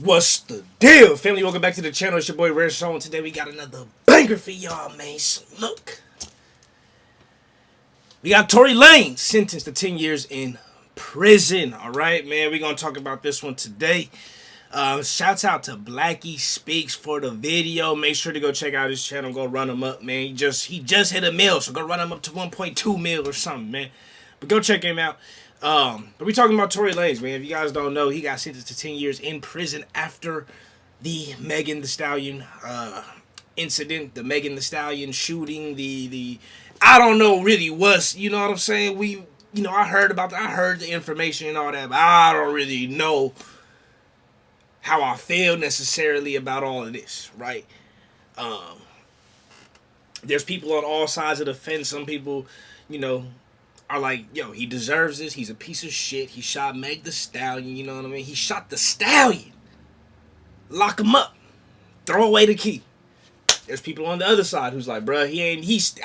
What's the deal, family? Welcome back to the channel. It's your boy Rare Show, and today we got another banger for y'all, man. So look, we got Tory Lanez sentenced to 10 years in prison. All right, man. We're gonna talk about this one today. Shouts out to Blackie Speaks for the video. Make sure to go check out his channel. Go run him up, man. He just hit a mil, so go run him up to 1.2 mil or something, man. But go check him out. But we talking about Tory Lanez, man. If you guys don't know, he got sentenced to 10 years in prison after the Megan Thee Stallion incident, the Megan Thee Stallion shooting, the I don't know really what's, you know what I'm saying? I heard about that. I heard the information and all that, but I don't really know how I feel necessarily about all of this, right? There's people on all sides of the fence. Some people, are like, yo, he deserves this. He's a piece of shit. He shot Meg the Stallion, you know what I mean? He shot the Stallion. Lock him up. Throw away the key. There's people on the other side who's like, bruh,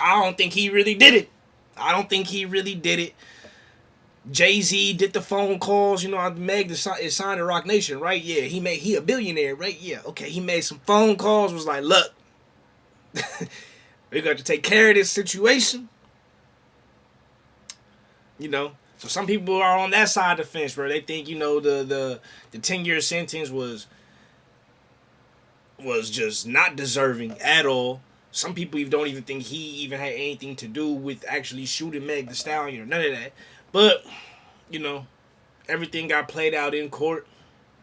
I don't think he really did it. I don't think he really did it. Jay-Z did the phone calls, Meg is signed to Rock Nation, right? Yeah, he a billionaire, right? Yeah, okay, he made some phone calls, was like, look, we got to take care of this situation. So some people are on that side of the fence, bro. They think, the 10-year sentence was just not deserving at all. Some people don't even think he even had anything to do with actually shooting Meg the Stallion or none of that. But, everything got played out in court.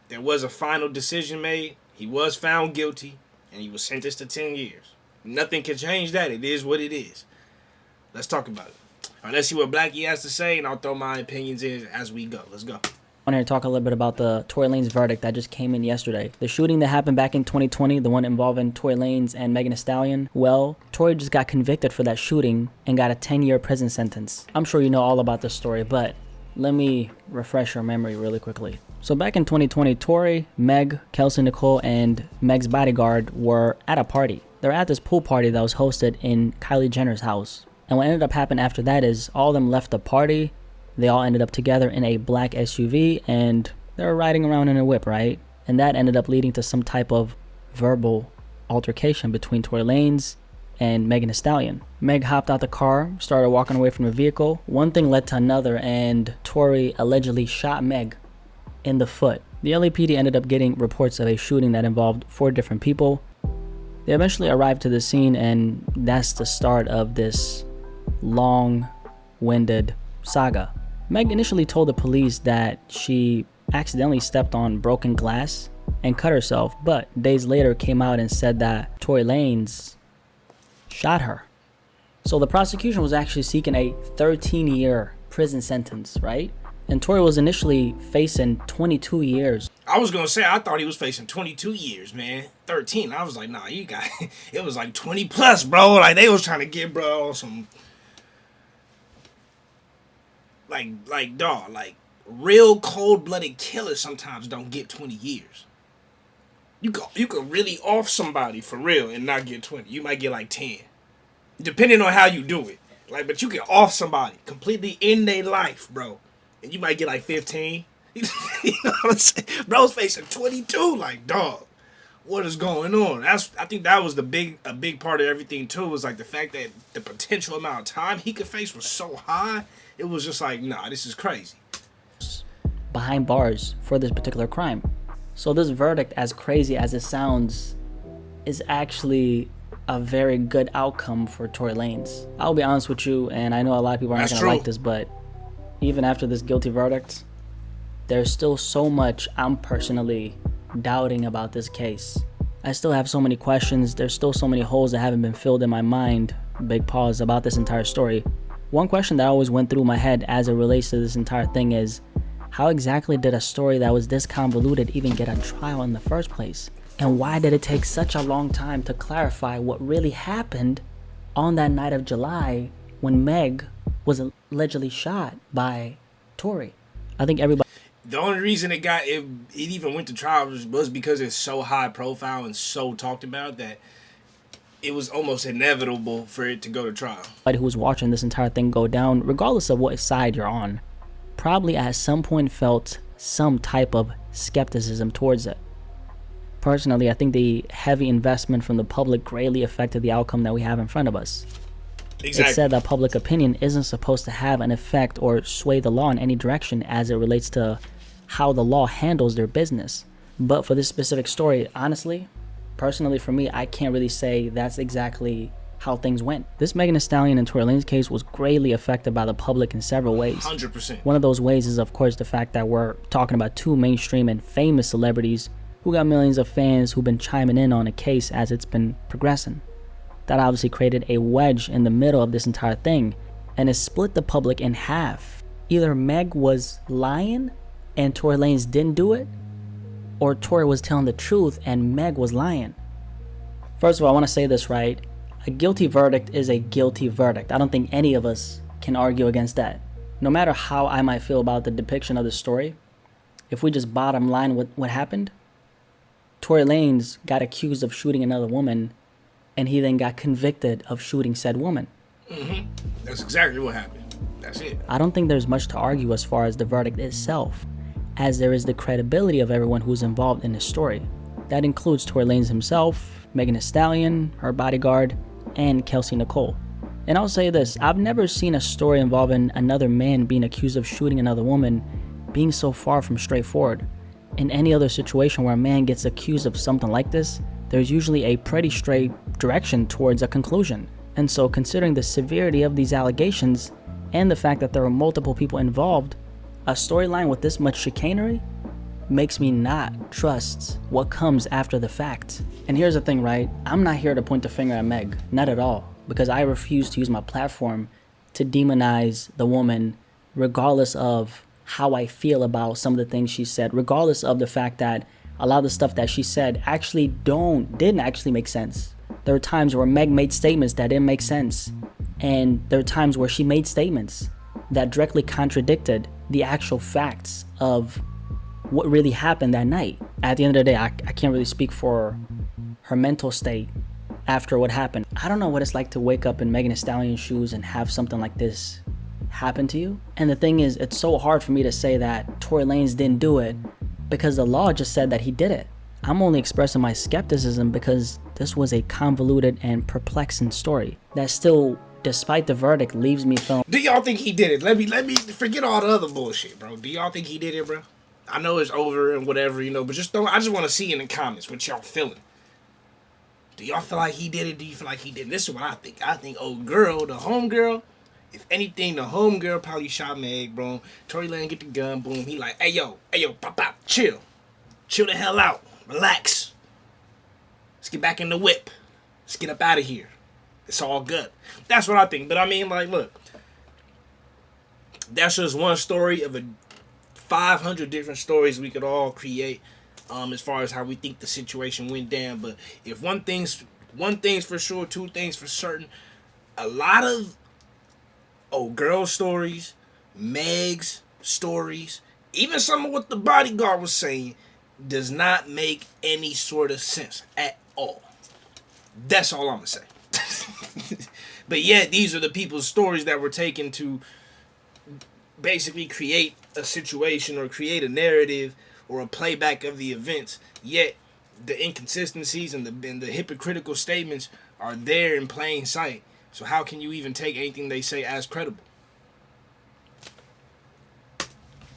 There was a final decision made. He was found guilty, and he was sentenced to 10 years. Nothing can change that. It is what it is. Let's talk about it. All right, let's see what Blackie has to say, and I'll throw my opinions in as we go. Let's go. I want to talk a little bit about the Tory Lanez verdict that just came in yesterday. The shooting that happened back in 2020, the one involving Tory Lanez and Megan Thee Stallion, well, Tory just got convicted for that shooting and got a 10-year prison sentence. I'm sure you know all about this story, but let me refresh your memory really quickly. So back in 2020, Tory, Meg, Kelsey Nicole, and Meg's bodyguard were at a party. They were at this pool party that was hosted in Kylie Jenner's house. And what ended up happening after that is all of them left the party. They all ended up together in a black SUV, and they were riding around in a whip, right? And that ended up leading to some type of verbal altercation between Tory Lanez and Megan Thee Stallion. Meg hopped out the car, started walking away from the vehicle. One thing led to another, and Tory allegedly shot Meg in the foot. The LAPD ended up getting reports of a shooting that involved 4 different people. They eventually arrived to the scene, and that's the start of this long-winded saga. Meg initially told the police that she accidentally stepped on broken glass and cut herself, but days later came out and said that Tory Lanez shot her. So the prosecution was actually seeking a 13-year prison sentence, right? And Tory was initially facing 22 years. I was going to say, I thought he was facing 22 years, man. 13. I was like, nah, you got it was like 20 plus, bro. Like, they was trying to get, bro, some like real cold-blooded killers sometimes don't get 20 years. You could really off somebody for real and not get 20. You might get like 10. Depending on how you do it. But you can off somebody completely in their life, bro. And you might get like 15. You know what I'm saying? Bro's facing 22. Like, dog, what is going on? I think that was a big part of everything too, was like the fact that the potential amount of time he could face was so high. It was just like, nah, this is crazy. Behind bars for this particular crime. So this verdict, as crazy as it sounds, is actually a very good outcome for Tory Lanez. I'll be honest with you, and I know a lot of people aren't going to like this, but even after this guilty verdict, there's still so much I'm personally doubting about this case. I still have so many questions. There's still so many holes that haven't been filled in my mind, big pause, about this entire story. One question that always went through my head as it relates to this entire thing is, how exactly did a story that was this convoluted even get a trial in the first place? And why did it take such a long time to clarify what really happened on that night of July when Meg was allegedly shot by Tory? I think everybody... The only reason it even went to trial was because it's so high profile and so talked about that it was almost inevitable for it to go to trial. Everybody who was watching this entire thing go down, regardless of what side you're on, probably at some point felt some type of skepticism towards it. Personally, I think the heavy investment from the public greatly affected the outcome that we have in front of us. Exactly. It said that public opinion isn't supposed to have an effect or sway the law in any direction as it relates to how the law handles their business. But for this specific story, honestly, personally for me, I can't really say that's exactly how things went. This Megan Thee Stallion and Tory Lanez case was greatly affected by the public in several ways. 100%. One of those ways is, of course, the fact that we're talking about two mainstream and famous celebrities who got millions of fans who've been chiming in on a case as it's been progressing. That obviously created a wedge in the middle of this entire thing, and it split the public in half. Either Meg was lying and Tory Lanez didn't do it, or Tory was telling the truth and Meg was lying. First of all, I want to say this right. A guilty verdict is a guilty verdict. I don't think any of us can argue against that. No matter how I might feel about the depiction of the story, if we just bottom line what happened, Tory Lanez got accused of shooting another woman, and he then got convicted of shooting said woman. That's exactly what happened. That's it. I don't think there's much to argue as far as the verdict itself, as there is the credibility of everyone who's involved in this story. That includes Tory Lanez himself, Megan Thee Stallion, her bodyguard, and Kelsey Nicole. And I'll say this, I've never seen a story involving another man being accused of shooting another woman being so far from straightforward. In any other situation where a man gets accused of something like this, there's usually a pretty straight direction towards a conclusion. And so considering the severity of these allegations and the fact that there are multiple people involved, a storyline with this much chicanery makes me not trust what comes after the fact. And here's the thing, right? I'm not here to point the finger at Meg, not at all, because I refuse to use my platform to demonize the woman regardless of how I feel about some of the things she said, regardless of the fact that a lot of the stuff that she said actually didn't actually make sense. There are times where Meg made statements that didn't make sense, and there are times where she made statements that directly contradicted the actual facts of what really happened that night. At the end of the day, I can't really speak for her mental state after what happened. I don't know what it's like to wake up in Megan Thee Stallion's shoes and have something like this happen to you. And the thing is, it's so hard for me to say that Tory Lanez didn't do it because the law just said that he did it. I'm only expressing my skepticism because this was a convoluted and perplexing story that still, despite the verdict, leaves me feeling. Do y'all think he did it? Let me forget all the other bullshit, bro. Do y'all think he did it, bro? I know it's over and whatever, but I just want to see in the comments what y'all feeling. Do y'all feel like he did it? Do you feel like he did it? This is what I think. I think old girl, the homegirl, if anything, the homegirl probably shot Meg, bro. Tory Lane get the gun, boom. He like, hey yo, pop, chill. Chill the hell out. Relax. Let's get back in the whip. Let's get up out of here. It's all good. That's what I think. But I mean, like, look. That's just one story of 500 different stories we could all create as far as how we think the situation went down. But if one thing's for sure, two things for certain, a lot of old girl stories, Meg's stories, even some of what the bodyguard was saying does not make any sort of sense at all. That's all I'm gonna say. But yet these are the people's stories that were taken to basically create a situation or create a narrative or a playback of the events. Yet the inconsistencies and the hypocritical statements are there in plain sight. So how can you even take anything they say as credible?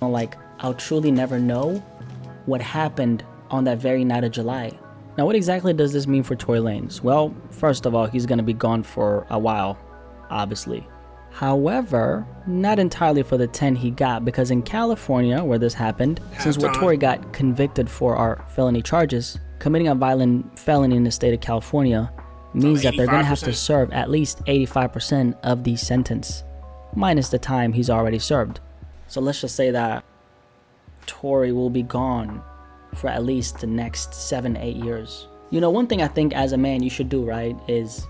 Like, I'll truly never know what happened on that very night of July. Now, what exactly does this mean for Tory Lanez? Well, first of all, he's going to be gone for a while, obviously. However, not entirely for the 10 he got, because in California, where this happened, since what Tory got convicted for are felony charges, committing a violent felony in the state of California means that they're going to have to serve at least 85% of the sentence, minus the time he's already served. So let's just say that Tory will be gone for at least the next 7-8 years. One thing I think as a man you should do, right, is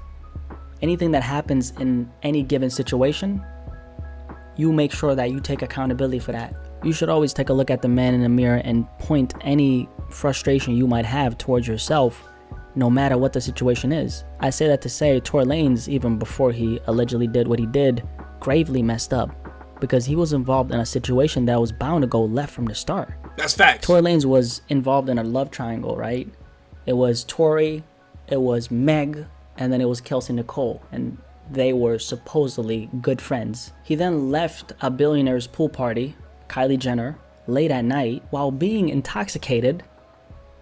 anything that happens in any given situation, you make sure that you take accountability for that. You should always take a look at the man in the mirror and point any frustration you might have towards yourself, no matter what the situation is. I say that to say Tory Lanez, even before he allegedly did what he did, gravely messed up, because he was involved in a situation that was bound to go left from the start. That's facts. Tory Lanez was involved in a love triangle, right? It was Tory, it was Meg, and then it was Kelsey Nicole. And they were supposedly good friends. He then left a billionaire's pool party, Kylie Jenner, late at night while being intoxicated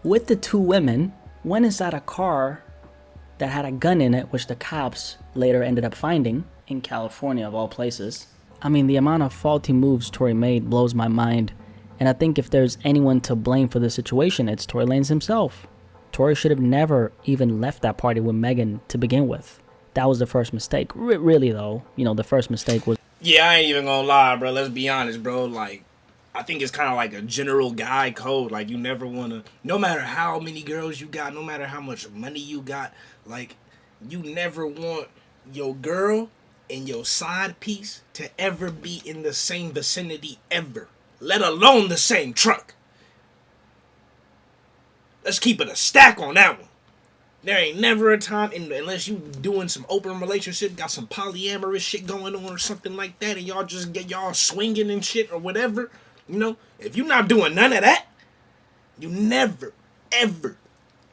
with the two women, went inside a car that had a gun in it, which the cops later ended up finding in California, of all places. I mean, the amount of faulty moves Tory made blows my mind. And I think if there's anyone to blame for the situation, it's Tory Lanez himself. Tory should have never even left that party with Megan to begin with. That was the first mistake. Really, though, you know, the first mistake was... Yeah, I ain't even gonna lie, bro. Let's be honest, bro. Like, I think it's kind of like a general guy code. Like, you never want to, no matter how many girls you got, no matter how much money you got, like, you never want your girl and your side piece to ever be in the same vicinity ever, let alone the same truck. Let's keep it a stack on that one. There ain't never a time, unless you doing some open relationship, got some polyamorous shit going on or something like that, and y'all just get y'all swinging and shit or whatever. You know, if you're not doing none of that, you never, ever,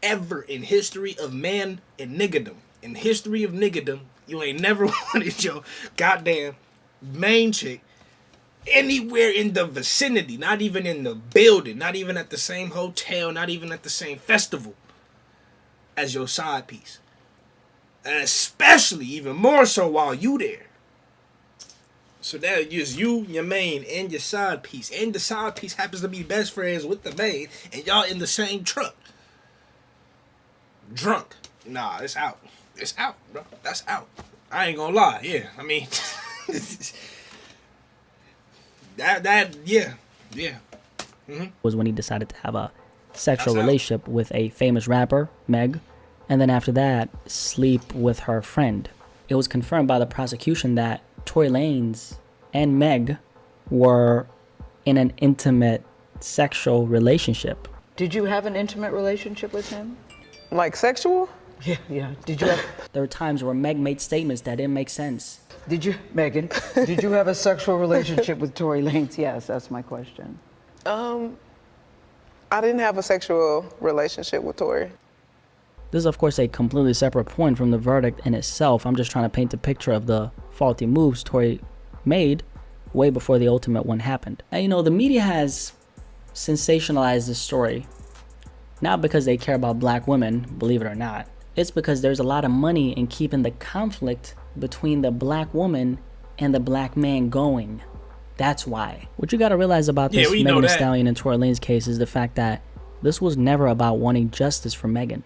ever in history of man and niggerdom, you ain't never wanted your goddamn main chick anywhere in the vicinity, not even in the building, not even at the same hotel, not even at the same festival as your side piece. And especially, even more so while you there. So that is you, your main, and your side piece. And the side piece happens to be best friends with the main, and y'all in the same truck. Drunk. Nah, it's out. It's out, bro. That's out. I ain't gonna lie. Yeah, I mean... yeah. Mm-hmm. Was when he decided to have a sexual relationship with a famous rapper, Meg, and then after that, sleep with her friend. It was confirmed by the prosecution that Tory Lanez and Meg were in an intimate sexual relationship. Did you have an intimate relationship with him? Like sexual? Yeah. Did you have... There were times where Meg made statements that didn't make sense. Did you, Megan, did you have a sexual relationship with Tory Lanez? Yes, that's my question. I didn't have a sexual relationship with Tory. This is, of course, a completely separate point from the verdict in itself. I'm just trying to paint a picture of the faulty moves Tory made way before the ultimate one happened. And, you know, the media has sensationalized this story, not because they care about black women, believe it or not. It's because there's a lot of money in keeping the conflict between the black woman and the black man going. That's why. What you got to realize about this Megan Thee Stallion and Tory Lanez case is the fact that this was never about wanting justice for Megan.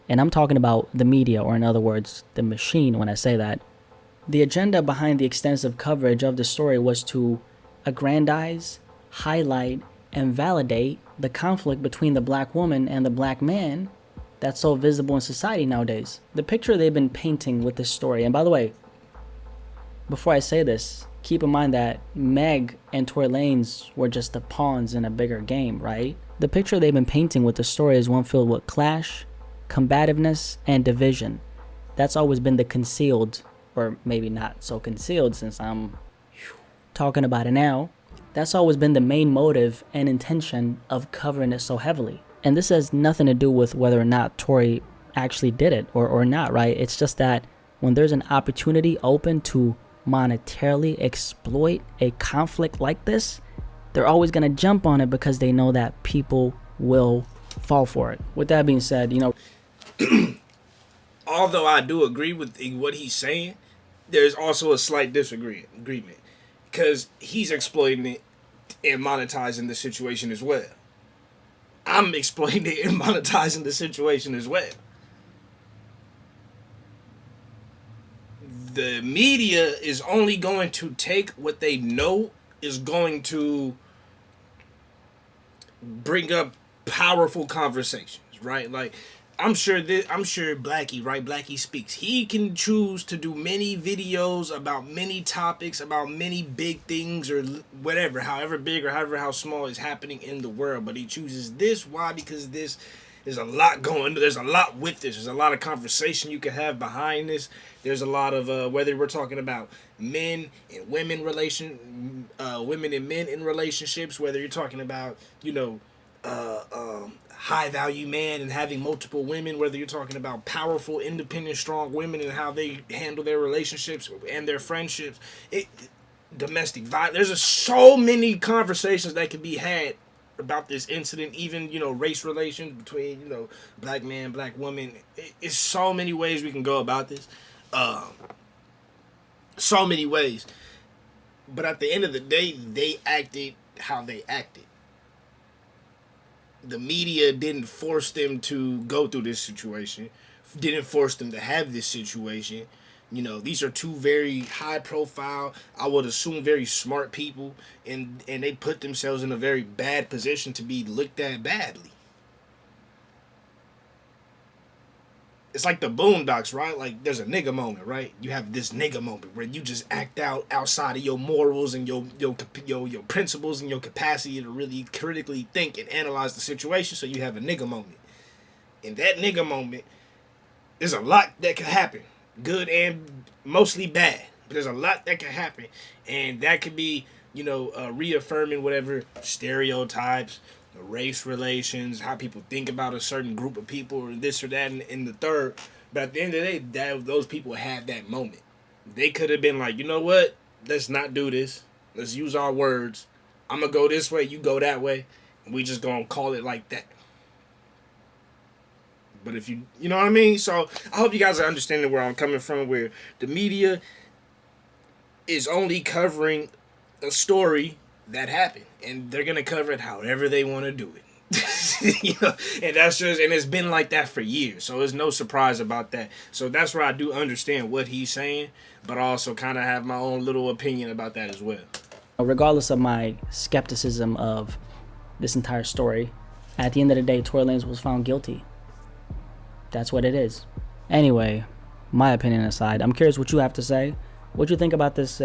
And I'm talking about the media, or in other words, the machine when I say that. The agenda behind the extensive coverage of the story was to aggrandize, highlight, and validate the conflict between the black woman and the black man that's so visible in society nowadays. The picture they've been painting with this story, and by the way, before I say this, keep in mind that Meg and Tory Lanez were just the pawns in a bigger game, right? The picture they've been painting with the story is one filled with clash, combativeness, and division. That's always been the concealed, or maybe not so concealed since I'm talking about it now. That's always been the main motive and intention of covering it so heavily. And this has nothing to do with whether or not Tory actually did it or not, right? It's just that when there's an opportunity open to monetarily exploit a conflict like this, they're always going to jump on it because they know that people will fall for it. With that being said, you know, although I do agree with what he's saying, there's also a slight disagreement because he's exploiting it and monetizing the situation as well. I'm exploiting it and monetizing the situation as well. The media is only going to take what they know is going to bring up powerful conversations, right? Like, I'm sure Blackie, right? Blackie Speaks. He can choose to do many videos about many topics, about many big things or whatever, however big or however how small is happening in the world. But he chooses this. Why? Because this is a lot going. There's a lot with this. There's a lot of conversation you can have behind this. There's a lot of whether we're talking about men and women women and men in relationships, whether you're talking about, you know, high value man and having multiple women, whether you're talking about powerful, independent, strong women and how they handle their relationships and their friendships, domestic violence. There's so many conversations that can be had about this incident, even, race relations between, black man, black woman. It's so many ways we can go about this. So many ways. But at the end of the day, they acted how they acted. The media didn't force them to go through this situation, didn't force them to have this situation. These are two very high profile, I would assume very smart people, and they put themselves in a very bad position to be looked at badly. It's like the Boondocks, right? Like, there's a nigga moment, right? You have this nigga moment where you just act out outside of your morals and your principles and your capacity to really critically think and analyze the situation. So you have a nigga moment. In that nigga moment, there's a lot that could happen, good and mostly bad. But there's a lot that can happen, and that could be, reaffirming whatever stereotypes, race relations, how people think about a certain group of people, or this or that, and the third. But at the end of the day, those people have that moment. They could have been like, you know what? Let's not do this. Let's use our words. I'm going to go this way, you go that way, and we just going to call it like that. But if you know what I mean? So I hope you guys are understanding where I'm coming from, where the media is only covering a story that happened, and they're gonna cover it however they want to do it. And that's just, and it's been like that for years, so there's no surprise about that. So that's where I do understand what he's saying, but I also kind of have my own little opinion about that as well. Regardless of my skepticism of this entire story, at the end of the day, Tory Lanez was found guilty. That's what it is. Anyway, my opinion aside, I'm curious what you have to say. What do you think about this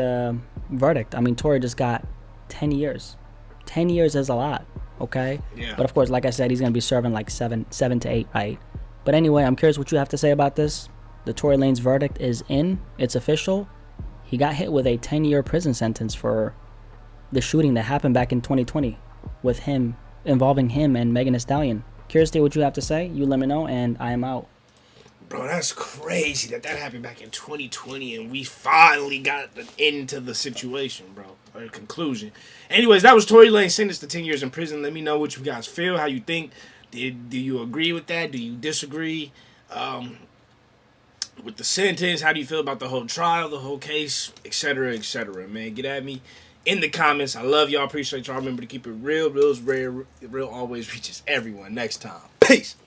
verdict? I mean, Tory just got 10 years. 10 years is a lot, okay? Yeah. But of course, like I said, he's going to be serving like 7 to 8, right? But anyway, I'm curious what you have to say about this. The Tory Lanez verdict is in. It's official. He got hit with a 10-year prison sentence for the shooting that happened back in 2020 with him, involving him and Megan Thee Stallion. Curious to hear what you have to say. You let me know, and I am out. Bro, that's crazy that happened back in 2020 and we finally got the end to the situation, bro. Or the conclusion. Anyways, that was Tory Lanez sentenced to 10 years in prison. Let me know what you guys feel, how you think. Do you agree with that? Do you disagree with the sentence? How do you feel about the whole trial, the whole case, etc., man? Get at me in the comments. I love y'all. Appreciate y'all. Remember to keep it real. Real is rare. Real always reaches everyone. Next time. Peace.